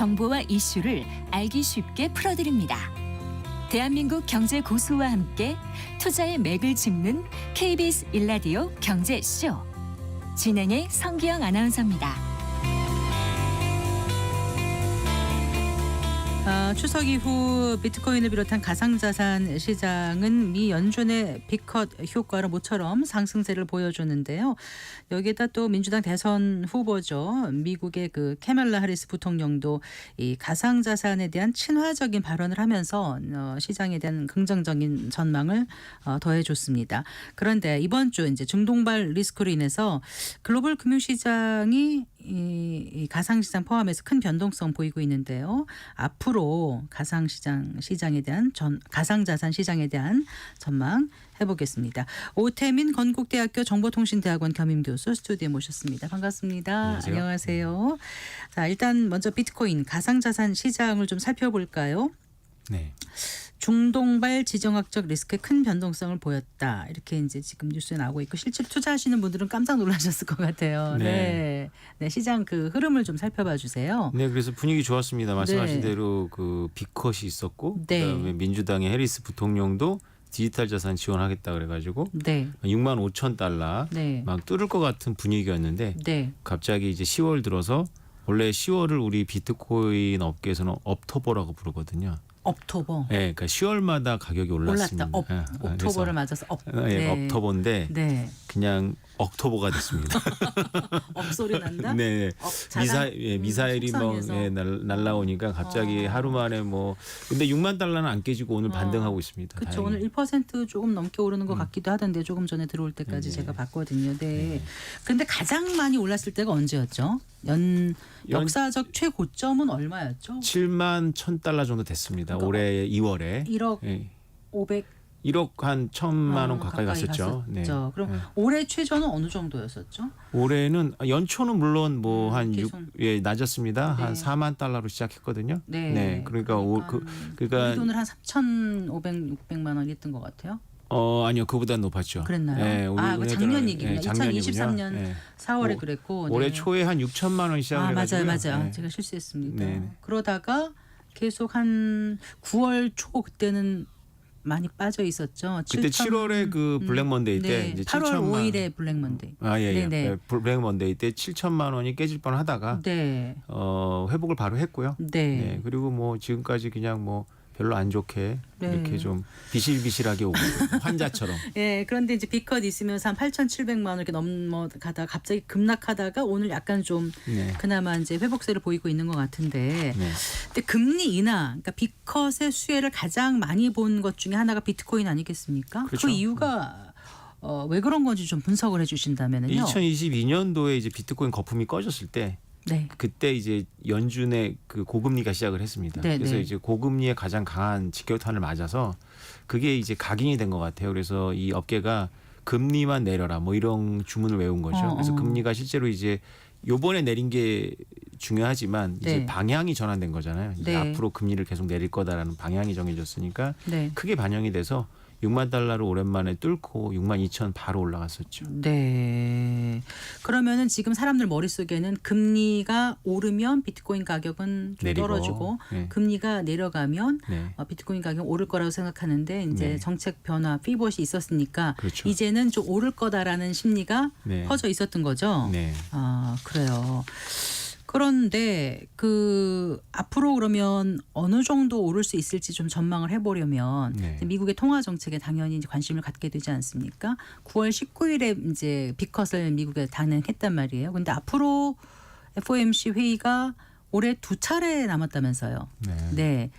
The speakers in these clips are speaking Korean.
정보와 이슈를 알기 쉽게 풀어드립니다. 대한민국 경제 고수와 함께 투자의 맥을 짚는 KBS 1라디오 경제쇼. 진행의 성기영 아나운서입니다. 추석 이후 비트코인을 비롯한 가상자산 시장은 미 연준의 빅컷 효과로 모처럼 상승세를 보여주는데요. 여기에다 또 민주당 대선 후보죠. 미국의 그 카말라 해리스 부통령도 이 가상자산에 대한 친화적인 발언을 하면서 시장에 대한 긍정적인 전망을 더해줬습니다. 그런데 이번 주 이제 중동발 리스크로 인해서 글로벌 금융시장이 이 가상시장 포함해서 큰 변동성 보이고 있는데요. 앞으로 가상자산 시장에 대한 전망 해보겠습니다. 오태민 건국대학교 정보통신대학원 겸임교수 스튜디오에 모셨습니다. 반갑습니다. 안녕하세요. 자, 일단 먼저 비트코인 가상자산 시장을 좀 살펴볼까요? 네. 중동발 지정학적 리스크에 큰 변동성을 보였다. 이렇게 이제 지금 뉴스에 나오고 있고 실제로 투자하시는 분들은 깜짝 놀라셨을 것 같아요. 네. 시장 그 흐름을 좀 살펴봐 주세요. 네, 그래서 분위기 좋았습니다. 말씀하신 네. 대로 그 빅컷이 있었고, 네. 그다음에 민주당의 해리스 부통령도 디지털 자산 지원하겠다 그래가지고 6만 5천 달러 네. 막 뚫을 것 같은 분위기였는데 네. 갑자기 이제 10월 들어서 원래 10월을 우리 비트코인 업계에서는 업토버라고 부르거든요. 업토버. 네, 그러니까 10월마다 가격이 올랐습니다. 올랐다. 옥토버를 맞아서 업. 업토버인데 네. 그냥 억토버가 됐습니다. 업 소리 난다. 네. 미사일이 속상해서. 날라오니까 갑자기 하루 만에 뭐 근데 6만 달러는 안 깨지고 오늘 반등하고 있습니다. 그렇죠. 다행히. 오늘 1% 조금 넘게 오르는 것 같기도 하던데 조금 전에 들어올 때까지 네. 제가 봤거든요. 네. 그런데 가장 많이 올랐을 때가 언제였죠? 역사적 최고점은 얼마였죠? 7만 1,000달러 정도 됐습니다. 그러니까 올해 2월에 1억 예. 500 1억 한 1,000만 원 가까이 갔었죠. 네. 그럼 네. 올해 최저는 어느 정도였었죠? 올해는 연초는 물론 뭐 한 계속. 6 낮았습니다. 네. 한 4만 달러로 시작했거든요. 네. 그러니까 우리 돈을 한 3,500, 600만 원 했던 것 같아요. 아니요, 그보다 높았죠. 그랬나요? 네, 그 작년 얘기군요. 작년이군요. 2023년 네. 4월에 그랬고. 올해 네. 초에 한 6천만 원 시작해가지고. 맞아요. 네. 제가 실수했습니다. 네. 그러다가 계속 한 9월 초 그때는 많이 빠져 있었죠. 그때 7월에 그 블랙 먼데이 때 이제 8월 7천만 5일에 블랙 먼데이. 예. 블랙 먼데이 때 7천만 원이 깨질 뻔하다가 회복을 바로 했고요. 네. 그리고 뭐 지금까지 그냥 뭐 별로 안 좋게 이렇게 좀 비실비실하게 오고 환자처럼. 네, 그런데 이제 빅컷 있으면서 한 8,700만 원 이렇게 넘어가다가 갑자기 급락하다가 오늘 약간 좀 그나마 이제 회복세를 보이고 있는 것 같은데. 근데 금리 인하, 그러니까 빅컷의 수혜를 가장 많이 본 것 중에 하나가 비트코인 아니겠습니까? 그렇죠. 그 이유가 왜 그런 건지 좀 분석을 해주신다면요. 2022년도에 이제 비트코인 거품이 꺼졌을 때. 그때 이제 연준의 그 고금리가 시작을 했습니다. 그래서 이제 고금리에 가장 강한 직격탄을 맞아서 그게 이제 각인이 된 것 같아요. 그래서 이 업계가 금리만 내려라 뭐 이런 주문을 외운 거죠. 그래서 금리가 실제로 이제 요번에 내린 게 중요하지만 이제 방향이 전환된 거잖아요. 이제 앞으로 금리를 계속 내릴 거다라는 방향이 정해졌으니까 크게 반영이 돼서 6만 달러를 오랜만에 뚫고 6만 2천 바로 올라갔었죠. 네. 그러면은 지금 사람들 머릿속에는 금리가 오르면 비트코인 가격은 좀 내리고, 떨어지고 금리가 내려가면 비트코인 가격은 오를 거라고 생각하는데 이제 정책 변화 피벗이 있었으니까 이제는 좀 오를 거다라는 심리가 퍼져 있었던 거죠. 그래요. 그런데 그 앞으로 그러면 어느 정도 오를 수 있을지 좀 전망을 해보려면 미국의 통화 정책에 당연히 이제 관심을 갖게 되지 않습니까? 9월 19일에 이제 빅컷을 미국에 단행했단 말이에요. 근데 앞으로 FOMC 회의가 올해 2차례 남았다면서요. 네.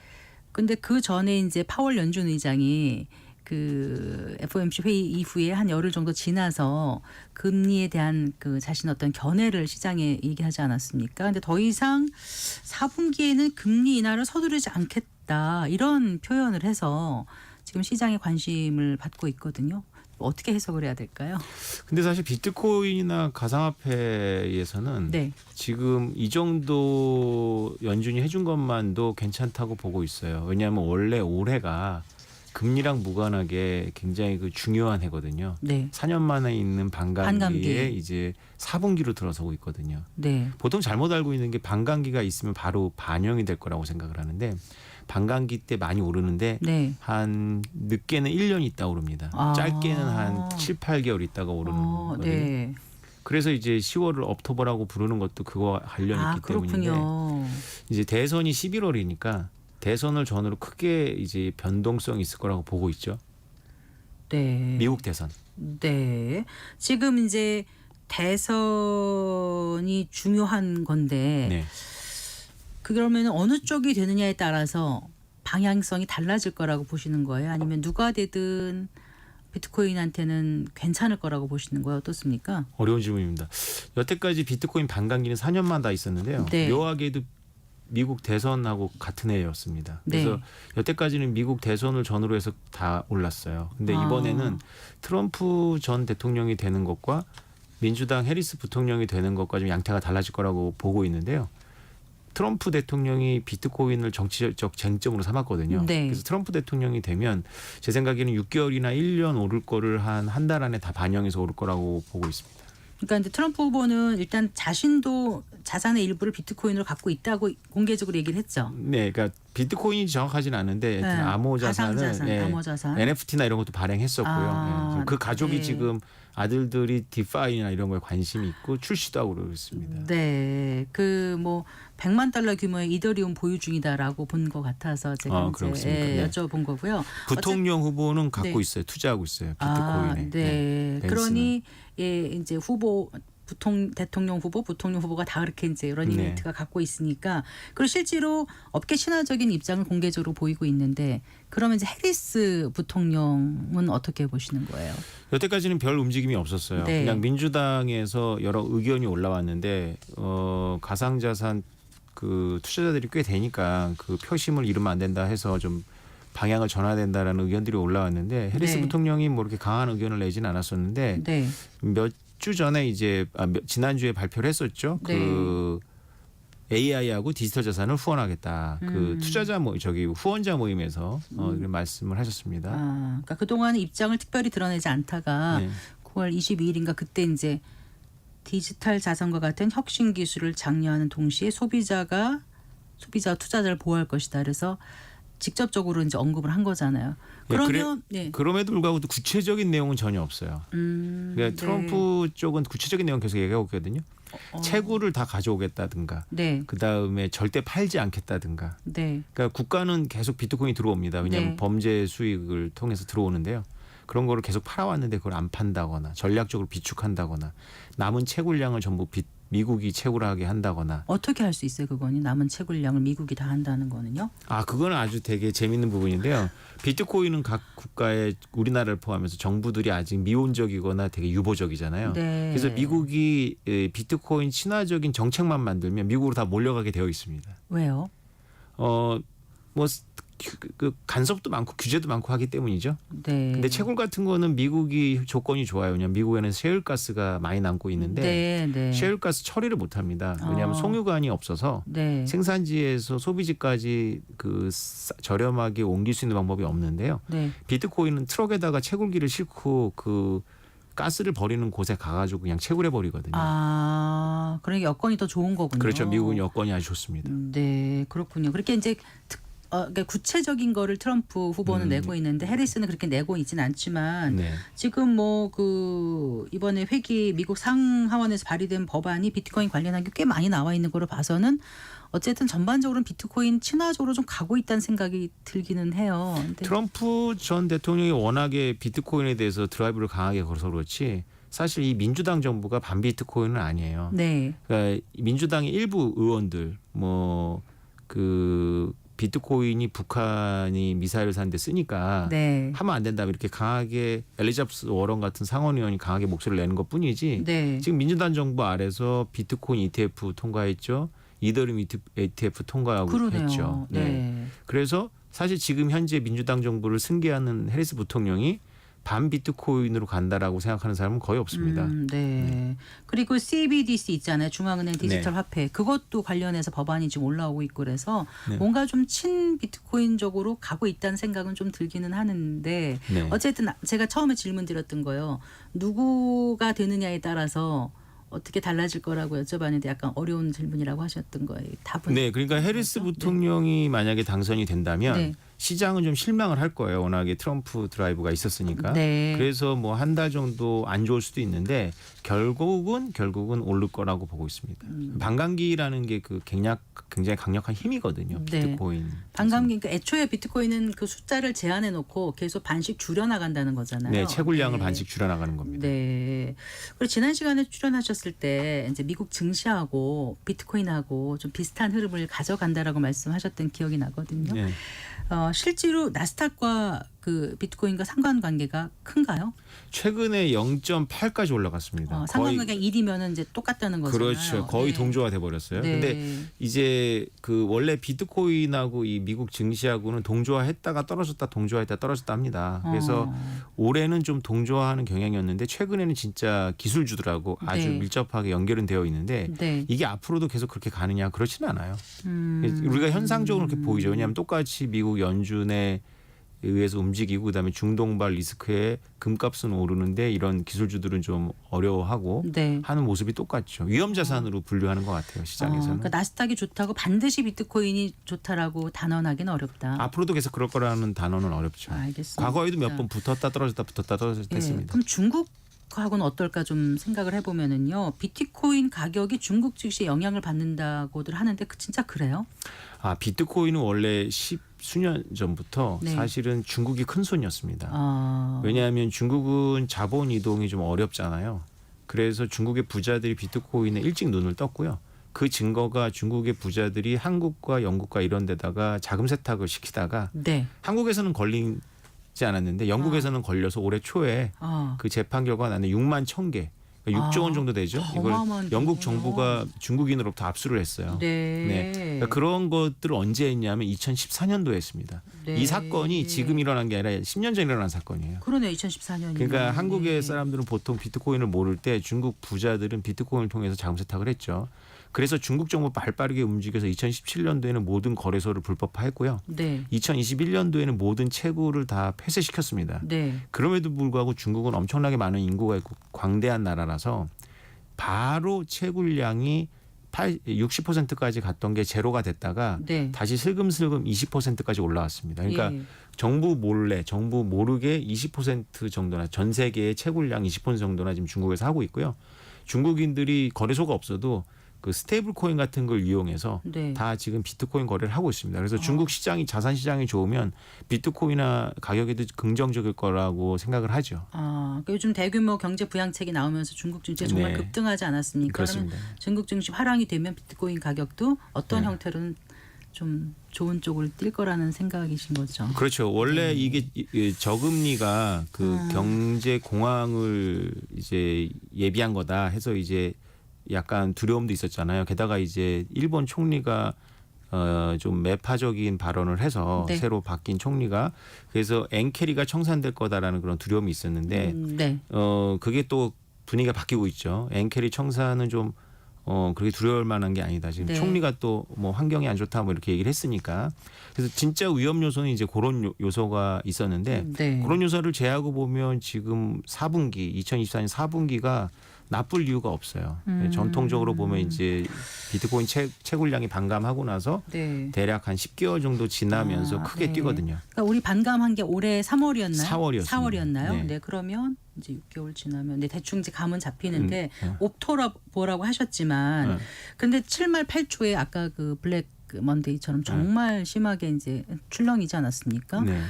근데 그 전에 이제 파월 연준 의장이 그 FOMC 회의 이후에 한 열흘 정도 지나서 금리에 대한 그 자신 어떤 견해를 시장에 얘기하지 않았습니까? 근데 더 이상 4분기에는 금리 인하를 서두르지 않겠다 이런 표현을 해서 지금 시장의 관심을 받고 있거든요. 어떻게 해석을 해야 될까요? 근데 사실 비트코인이나 가상화폐에서는 지금 이 정도 연준이 해준 것만도 괜찮다고 보고 있어요. 왜냐하면 원래 올해가 금리랑 무관하게 굉장히 그 중요한 해거든요. 네. 4년 만에 있는 반감기에 이제 4분기로 들어서고 있거든요. 네. 보통 잘못 알고 있는 게 반감기가 있으면 바로 반영이 될 거라고 생각을 하는데 반감기 때 많이 오르는데 네. 한 늦게는 1년 있다 오릅니다. 짧게는 한 7, 8개월 있다가 오르는 거거든요. 네. 그래서 이제 10월을 업토버라고 부르는 것도 그거와 관련이 있기 때문인데 이제 대선이 11월이니까 대선을 전후로 크게 이제 변동성이 있을 거라고 보고 있죠. 네. 미국 대선. 네. 지금 이제 대선이 중요한 건데 네. 그러면 어느 쪽이 되느냐에 따라서 방향성이 달라질 거라고 보시는 거예요? 아니면 누가 되든 비트코인한테는 괜찮을 거라고 보시는 거예요? 어떻습니까? 어려운 질문입니다. 여태까지 비트코인 반감기는 4년마다 있었는데요. 네. 묘하게도 미국 대선하고 같은 해였습니다. 그래서 네. 여태까지는 미국 대선을 전후로 해서 다 올랐어요. 근데 이번에는 트럼프 전 대통령이 되는 것과 민주당 해리스 부통령이 되는 것과 좀 양태가 달라질 거라고 보고 있는데요. 트럼프 대통령이 비트코인을 정치적 쟁점으로 삼았거든요. 네. 그래서 트럼프 대통령이 되면 제 생각에는 6개월이나 1년 오를 거를 한 달 안에 다 반영해서 오를 거라고 보고 있습니다. 그러니까 이제 트럼프 후보는 일단 자신도 자산의 일부를 비트코인으로 갖고 있다고 공개적으로 얘기를 했죠. 네, 그러니까 비트코인이 정확하지는 않은데 암호자산을 암호자산. NFT나 이런 것도 발행했었고요. 네. 그 가족이 네. 지금 아들들이 디파이나 이런 거에 관심이 있고 출시도 하고 그러고 있습니다. 네, 그 뭐 100만 달러 규모의 이더리움 보유 중이다라고 본 것 같아서 제가 이제 여쭤본 거고요. 부통령 후보는 갖고 있어요. 투자하고 있어요. 비트코인에. 네. 그러니 이제 후보 대통령 후보, 부통령 후보가 다 그렇게 이제 러닝메이트가 갖고 있으니까 그리고 실제로 업계 친화적인 입장을 공개적으로 보이고 있는데 그러면 이제 해리스 부통령은 어떻게 보시는 거예요? 여태까지는 별 움직임이 없었어요. 네. 그냥 민주당에서 여러 의견이 올라왔는데 가상자산 그 투자자들이 꽤 되니까 그 표심을 잃으면 안 된다 해서 좀 방향을 전해야 된다라는 의견들이 올라왔는데 해리스 부통령이 뭐 이렇게 강한 의견을 내지는 않았었는데 몇 주 전에 이제 지난주에 발표를 했었죠. 그 AI하고 디지털 자산을 후원하겠다. 그 투자자 후원자 모임에서 이런 말씀을 하셨습니다. 그러니까 그동안 입장을 특별히 드러내지 않다가 9월 22일인가 그때 이제 디지털 자산과 같은 혁신 기술을 장려하는 동시에 소비자와 투자자를 보호할 것이다. 그래서 직접적으로 이제 언급을 한 거잖아요. 그러면 그럼에도 불구하고 구체적인 내용은 전혀 없어요. 그러니까 트럼프 쪽은 구체적인 내용 계속 얘기하고 있거든요. 채굴을 다 가져오겠다든가, 그 다음에 절대 팔지 않겠다든가. 그러니까 국가는 계속 비트코인이 들어옵니다. 왜냐하면 범죄 수익을 통해서 들어오는데요. 그런 거를 계속 팔아왔는데 그걸 안 판다거나 전략적으로 비축한다거나 남은 채굴량을 전부 미국이 채굴하게 한다거나. 어떻게 할 수 있어요? 그거는 남은 채굴량을 미국이 다 한다는 거는요? 그건 아주 되게 재밌는 부분인데요. 비트코인은 각 국가의 우리나라를 포함해서 정부들이 아직 미온적이거나 되게 유보적이잖아요. 그래서 미국이 비트코인 친화적인 정책만 만들면 미국으로 다 몰려가게 되어 있습니다. 왜요? 그 간섭도 많고 규제도 많고 하기 때문이죠. 근데 채굴 같은 거는 미국이 조건이 좋아요. 왜냐하면 미국에는 셰일가스가 많이 남고 있는데 셰일가스 처리를 못합니다. 왜냐하면 송유관이 없어서 생산지에서 소비지까지 그 저렴하게 옮길 수 있는 방법이 없는데요. 비트코인은 트럭에다가 채굴기를 싣고 그 가스를 버리는 곳에 가가지고 그냥 채굴해 버리거든요. 그러니까 여건이 더 좋은 거군요. 그렇죠. 미국은 여건이 아주 좋습니다. 네, 그렇군요. 그렇게 이제 그러니까 구체적인 거를 트럼프 후보는 내고 있는데 해리스는 그렇게 내고 있지는 않지만 지금 이번에 미국 상하원에서 발의된 법안이 비트코인 관련한 게 꽤 많이 나와 있는 거로 봐서는 어쨌든 전반적으로는 비트코인 친화적으로 좀 가고 있다는 생각이 들기는 해요. 근데 트럼프 전 대통령이 워낙에 비트코인에 대해서 드라이브를 강하게 걸어서 그렇지 사실 이 민주당 정부가 반비트코인은 아니에요. 그러니까 민주당의 일부 의원들 비트코인이 북한이 미사일을 사는데 쓰니까 하면 안 된다 이렇게 강하게 엘리자베스 워런 같은 상원의원이 강하게 목소리를 내는 것뿐이지 지금 민주당 정부 아래서 비트코인 ETF 통과했죠. 이더리움 ETF 통과하고 했죠. 그래서 사실 지금 현재 민주당 정부를 승계하는 해리스 부통령이 반 비트코인으로 간다라고 생각하는 사람은 거의 없습니다. 네. 그리고 CBDC 있잖아요. 중앙은행 디지털 네. 화폐. 그것도 관련해서 법안이 지금 올라오고 있고 그래서 네. 뭔가 좀 친 비트코인적으로 가고 있다는 생각은 좀 들기는 하는데 네. 어쨌든 제가 처음에 질문 드렸던 거요. 누구가 되느냐에 따라서 어떻게 달라질 거라고 여쭤봤는데 약간 어려운 질문이라고 하셨던 거예요. 답은. 네, 그러니까 해리스 부통령이 만약에 당선이 된다면 네. 시장은 좀 실망을 할 거예요. 워낙에 트럼프 드라이브가 있었으니까. 네. 그래서 뭐 한 달 정도 안 좋을 수도 있는데 결국은 오를 거라고 보고 있습니다. 반감기라는 게 그 굉장히 강력한 힘이거든요. 네. 비트코인. 반감기. 그러니까 애초에 비트코인은 그 숫자를 제한해 놓고 계속 반씩 줄여 나간다는 거잖아요. 네, 채굴량을 네. 반씩 줄여 나가는 겁니다. 네. 그리고 지난 시간에 출연하셨을 때 이제 미국 증시하고 비트코인하고 좀 비슷한 흐름을 가져간다라고 말씀하셨던 기억이 나거든요. 네. 실제로 나스닥과 그 비트코인과 상관관계가 큰가요? 최근에 0.8까지 올라갔습니다. 상관관계가 1이면은 이제 똑같다는 거잖아요. 그렇죠. 거의 네. 동조화 돼 버렸어요. 네. 근데 이제 그 원래 비트코인하고 이 미국 증시하고는 동조화했다가 떨어졌다 동조화했다 떨어졌다 합니다. 그래서 올해는 좀 동조화하는 경향이었는데 최근에는 진짜 기술주들하고 아주 네. 밀접하게 연결은 되어 있는데 네. 이게 앞으로도 계속 그렇게 가느냐 그렇지는 않아요. 우리가 현상적으로 그렇게 보이죠. 왜냐하면 똑같이 미국 연준에 의해서 움직이고 그다음에 중동발 리스크에 금값은 오르는데 이런 기술주들은 좀 어려워하고 네. 하는 모습이 똑같죠. 위험 자산으로 분류하는 것 같아요. 시장에서는. 그러니까 나스닥이 좋다고 반드시 비트코인이 좋다라고 단언하기는 어렵다. 앞으로도 계속 그럴 거라는 단어는 어렵죠. 알겠습니다. 과거에도 몇 번 붙었다 떨어졌다 했습니다. 그럼 중국하고는 어떨까 좀 생각을 해보면은요. 비트코인 가격이 중국 증시에 영향을 받는다고들 하는데 진짜 그래요? 비트코인은 원래 수년 전부터 네. 사실은 중국이 큰 손이었습니다. 왜냐하면 중국은 자본 이동이 좀 어렵잖아요. 그래서 중국의 부자들이 비트코인에 일찍 눈을 떴고요. 그 증거가 중국의 부자들이 한국과 영국과 이런 데다가 자금 세탁을 시키다가 네. 한국에서는 걸리지 않았는데 영국에서는 걸려서 올해 초에 그 재판 결과가 나는 6만 1,000개. 그러니까 6조 원 정도 되죠. 이걸 영국 정부가 중국인으로부터 압수를 했어요. 네. 그러니까 그런 것들을 언제 했냐면 2014년도에 했습니다. 네. 이 사건이 지금 일어난 게 아니라 10년 전에 일어난 사건이에요. 그러네, 2014년이면. 그러니까 한국의 네. 사람들은 보통 비트코인을 모를 때 중국 부자들은 비트코인을 통해서 자금 세탁을 했죠. 그래서 중국 정부 발빠르게 움직여서 2017년도에는 모든 거래소를 불법화했고요. 네. 2021년도에는 모든 채굴을 다 폐쇄시켰습니다. 네. 그럼에도 불구하고 중국은 엄청나게 많은 인구가 있고 광대한 나라라서 바로 채굴량이 60%까지 갔던 게 제로가 됐다가 네. 다시 슬금슬금 20%까지 올라왔습니다. 그러니까 예. 정부 모르게 20% 정도나 전 세계의 채굴량 20% 정도나 지금 중국에서 하고 있고요. 중국인들이 거래소가 없어도 그 스테이블 코인 같은 걸 이용해서 네. 다 지금 비트코인 거래를 하고 있습니다. 그래서 중국 시장이 자산 시장이 좋으면 비트코인이나 가격에도 긍정적일 거라고 생각을 하죠. 그러니까 요즘 대규모 경제 부양책이 나오면서 중국 증시가 정말 네. 급등하지 않았습니까? 그렇습니다. 그러면 중국 증시 화랑이 되면 비트코인 가격도 어떤 형태로는 좀 좋은 쪽을 뛸 거라는 생각이신 거죠. 그렇죠. 원래 이게 저금리가 그 경제 공황을 이제 예비한 거다 해서 이제 약간 두려움도 있었잖아요. 게다가 이제 일본 총리가 좀 매파적인 발언을 해서 네. 새로 바뀐 총리가 그래서 엔캐리가 청산될 거다라는 그런 두려움이 있었는데 네. 그게 또 분위기가 바뀌고 있죠. 엔캐리 청산은 좀 그렇게 두려울 만한 게 아니다. 지금 네. 총리가 또 뭐 환경이 안 좋다 뭐 이렇게 얘기를 했으니까 그래서 진짜 위험 요소는 이제 그런 요소가 있었는데 네. 그런 요소를 제하고 보면 지금 4분기 2024년 4분기가 나쁠 이유가 없어요. 전통적으로 보면 이제 비트코인 채굴량이 반감하고 나서 네. 대략 한 10개월 정도 지나면서 크게 네. 뛰거든요. 그러니까 우리 반감한 게 올해 3월이었나요? 4월이었습니다. 네. 네. 그러면 이제 6개월 지나면 대충 이제 감은 잡히는데 옥토버라고 하셨지만 근데 7말 8초에 아까 그 블랙 먼데이처럼 정말 심하게 이제 출렁이지 않았습니까? 네.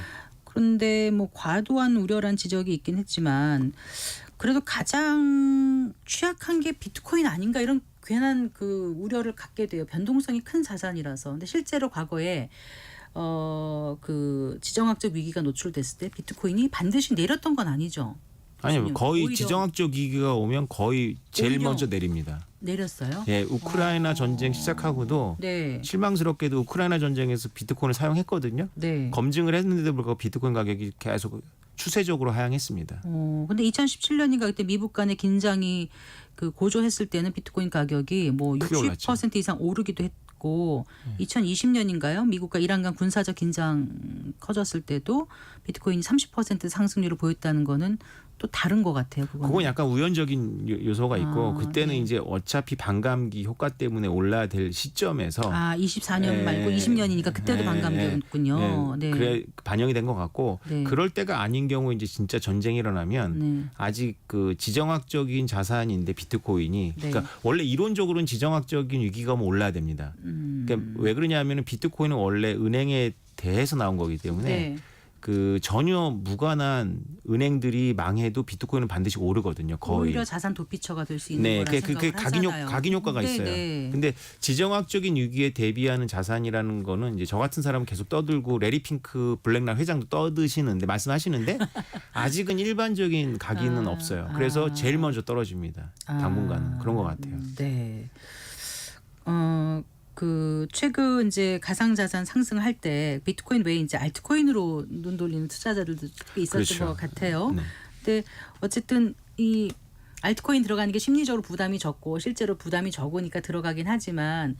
그런데 뭐 과도한 우려란 지적이 있긴 했지만 그래도 가장 취약한 게 비트코인 아닌가 이런 괜한 그 우려를 갖게 돼요. 변동성이 큰 자산이라서. 근데 실제로 과거에 그 지정학적 위기가 노출됐을 때 비트코인이 반드시 내렸던 건 아니죠. 아니요. 거의 오히려 지정학적 위기가 오면 거의 제일 오히려 먼저 내립니다. 내렸어요? 예, 우크라이나 전쟁 시작하고도 네. 실망스럽게도 우크라이나 전쟁에서 비트코인을 사용했거든요. 네. 검증을 했는데도 불구하고 비트코인 가격이 계속 추세적으로 하향했습니다. 근데 2017년인가 그때 미국 간의 긴장이 그 고조했을 때는 비트코인 가격이 뭐 60% 이상 오르기도 했고 2020년인가요? 미국과 이란 간 군사적 긴장 커졌을 때도 비트코인이 30% 상승률을 보였다는 거는 또 다른 것 같아요. 그건 약간 우연적인 요소가 있고 그때는 네. 이제 어차피 반감기 효과 때문에 올라야 될 시점에서 24년 말고 20년이니까 그때도 반감기였군요. 네. 그래 반영이 된 것 같고 네. 그럴 때가 아닌 경우 이제 진짜 전쟁이 일어나면 네. 아직 그 지정학적인 자산인데 비트코인이 네. 그러니까 원래 이론적으로는 지정학적인 위기가 오면 올라야 됩니다. 그러니까 왜 그러냐면은 비트코인은 원래 은행에 대해서 나온 거기 때문에 네. 그 전혀 무관한 은행들이 망해도 비트코인은 반드시 오르거든요. 거의. 오히려 자산 도피처가 될 수 있는 거라 생각을 하잖아요. 각인 효과가 있어요. 근데 지정학적인 위기에 대비하는 자산이라는 거는 이제 저 같은 사람은 계속 떠들고 레리 핑크 블랙락 회장도 떠드시는데 말씀하시는데 아직은 일반적인 각인은 없어요. 그래서 제일 먼저 떨어집니다. 당분간은 그런 것 같아요. 네. 그 최근 이제 가상자산 상승할 때 비트코인 외에 이제 알트코인으로 눈 돌리는 투자자들도 있었던 그렇죠. 것 같아요. 네. 근데 어쨌든 이 알트코인 들어가는 게 심리적으로 부담이 적고 실제로 부담이 적으니까 들어가긴 하지만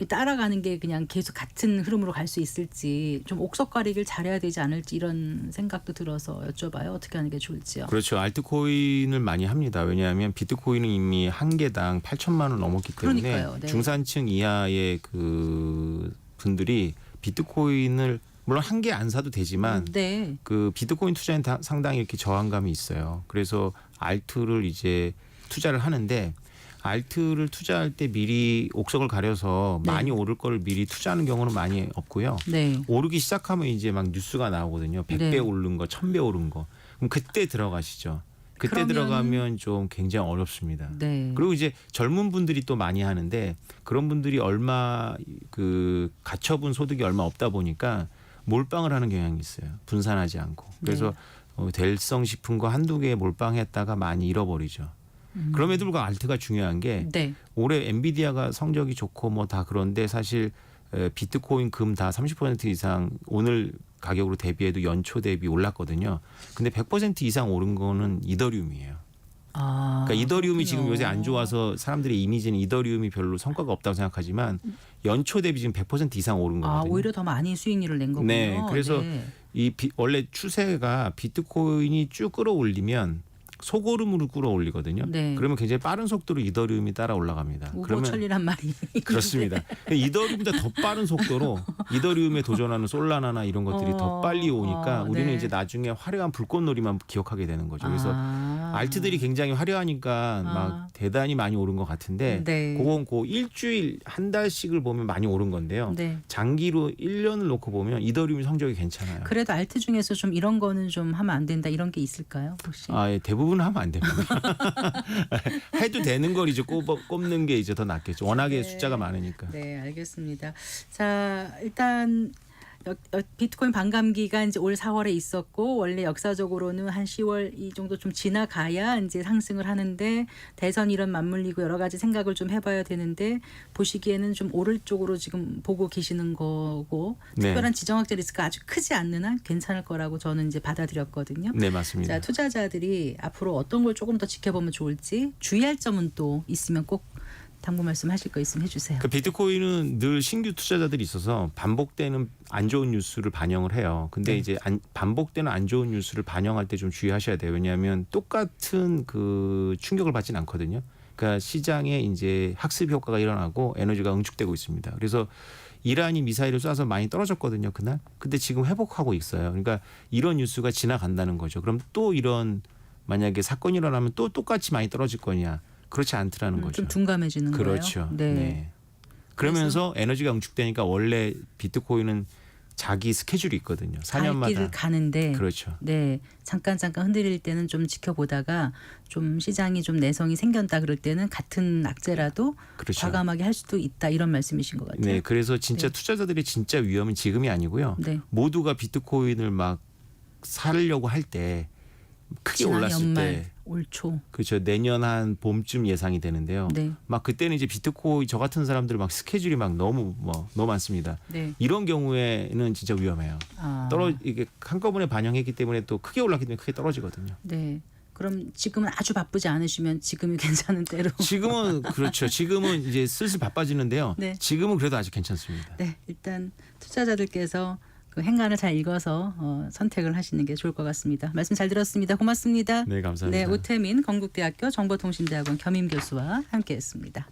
따라가는 게 그냥 계속 같은 흐름으로 갈 수 있을지 좀 옥석가리기를 잘해야 되지 않을지 이런 생각도 들어서 여쭤봐요. 어떻게 하는 게 좋을지요. 그렇죠. 알트코인을 많이 합니다. 왜냐하면 비트코인은 이미 한 개당 8천만 원 넘었기 때문에 그러니까요. 네. 중산층 이하의 그 분들이 비트코인을 물론 한 개 안 사도 되지만 네. 그 비트코인 투자엔 상당히 이렇게 저항감이 있어요. 그래서 알트를 이제 투자를 하는데 알트를 투자할 때 미리 옥석을 가려서 네. 많이 오를 걸 미리 투자하는 경우는 많이 없고요. 네. 오르기 시작하면 이제 막 뉴스가 나오거든요. 100배 네. 오른 거, 1000배 오른 거. 그럼 그때 들어가시죠. 그때 들어가면 좀 굉장히 어렵습니다. 네. 그리고 이제 젊은 분들이 또 많이 하는데 그런 분들이 얼마 그 가처분 소득이 얼마 없다 보니까 몰빵을 하는 경향이 있어요. 분산하지 않고. 그래서 될성 싶은 거 한두 개 몰빵했다가 많이 잃어버리죠. 그럼에도 불구하고 알트가 중요한 게 네. 올해 엔비디아가 성적이 좋고 뭐 다 그런데 사실 비트코인 금 다 30% 이상 오늘 가격으로 대비해도 연초 대비 올랐거든요. 근데 100% 이상 오른 거는 이더리움이에요. 그러니까 이더리움이 지금 요새 안 좋아서 사람들의 이미지는 이더리움이 별로 성과가 없다고 생각하지만 연초 대비 지금 100% 이상 오른 거거든요. 오히려 더 많이 수익률을 낸 거군요. 네, 그래서 원래 추세가 비트코인이 쭉 끌어올리면 소고름으로 끌어올리거든요. 네. 그러면 굉장히 빠른 속도로 이더리움이 따라 올라갑니다. 우보천리란 말이. 그렇습니다. 이더리움보다 더 빠른 속도로 이더리움에 도전하는 솔라나나 이런 것들이 더 빨리 오니까 우리는 네. 이제 나중에 화려한 불꽃놀이만 기억하게 되는 거죠. 그래서 알트들이 굉장히 화려하니까 막 대단히 많이 오른 것 같은데 네. 그건 그 일주일 한 달씩을 보면 많이 오른 건데요. 네. 장기로 1년을 놓고 보면 이더리움 성적이 괜찮아요. 그래도 알트 중에서 좀 이런 거는 좀 하면 안 된다 이런 게 있을까요? 혹시? 예, 대부분 하면 안 됩니다. 해도 되는 걸 이제 꼽는 게 이제 더 낫겠죠. 워낙에 숫자가 많으니까. 네, 알겠습니다. 자, 일단 비트코인 반감기가 이제 올 4월에 있었고 원래 역사적으로는 한 10월 이 정도 좀 지나가야 이제 상승을 하는데 대선 이런 맞물리고 여러 가지 생각을 좀 해봐야 되는데 보시기에는 좀 오를 쪽으로 지금 보고 계시는 거고 특별한 지정학적 리스크가 아주 크지 않는 한 괜찮을 거라고 저는 이제 받아들였거든요. 네, 맞습니다. 자, 투자자들이 앞으로 어떤 걸 조금 더 지켜보면 좋을지 주의할 점은 또 있으면 꼭 당부 말씀하실 거 있으면 해주세요. 그 비트코인은 늘 신규 투자자들이 있어서 반복되는 안 좋은 뉴스를 반영을 해요. 근데 이제 반복되는 안 좋은 뉴스를 반영할 때 좀 주의하셔야 돼요. 왜냐하면 똑같은 그 충격을 받지는 않거든요. 그러니까 시장에 이제 학습 효과가 일어나고 에너지가 응축되고 있습니다. 그래서 이란이 미사일을 쏴서 많이 떨어졌거든요, 그날. 근데 지금 회복하고 있어요. 그러니까 이런 뉴스가 지나간다는 거죠. 그럼 또 이런 만약에 사건이 일어나면 또 똑같이 많이 떨어질 거냐? 그렇지 않더라는 거죠. 좀 둔감해지는 거예요. 그렇죠. 네. 그러면서 에너지가 응축되니까 원래 비트코인은 자기 스케줄이 있거든요. 4년마다. 길을 가는데 그렇죠. 네. 잠깐 흔들릴 때는 좀 지켜보다가 좀 시장이 좀 내성이 생겼다 그럴 때는 같은 악재라도 그렇죠. 과감하게 할 수도 있다 이런 말씀이신 것 같아요. 네. 그래서 진짜 투자자들의 진짜 위험은 지금이 아니고요. 네. 모두가 비트코인을 막 사려고 할 때 크게 올랐을 때 올 초. 그렇죠. 내년 한 봄쯤 예상이 되는데요. 네. 막 그때는 이제 비트코인 저 같은 사람들 막 스케줄이 막 너무 많습니다. 네. 이런 경우에는 진짜 위험해요. 이게 한꺼번에 반영했기 때문에 또 크게 올랐기 때문에 크게 떨어지거든요. 네. 그럼 지금은 아주 바쁘지 않으시면 지금이 괜찮은 때로. 지금은 그렇죠. 지금은 이제 슬슬 바빠지는데요. 네. 지금은 그래도 아직 괜찮습니다. 네. 일단 투자자들께서 그 행간을 잘 읽어서 선택을 하시는 게 좋을 것 같습니다. 말씀 잘 들었습니다. 고맙습니다. 네, 감사합니다. 네, 오태민 건국대학교 정보통신대학원 겸임교수와 함께했습니다.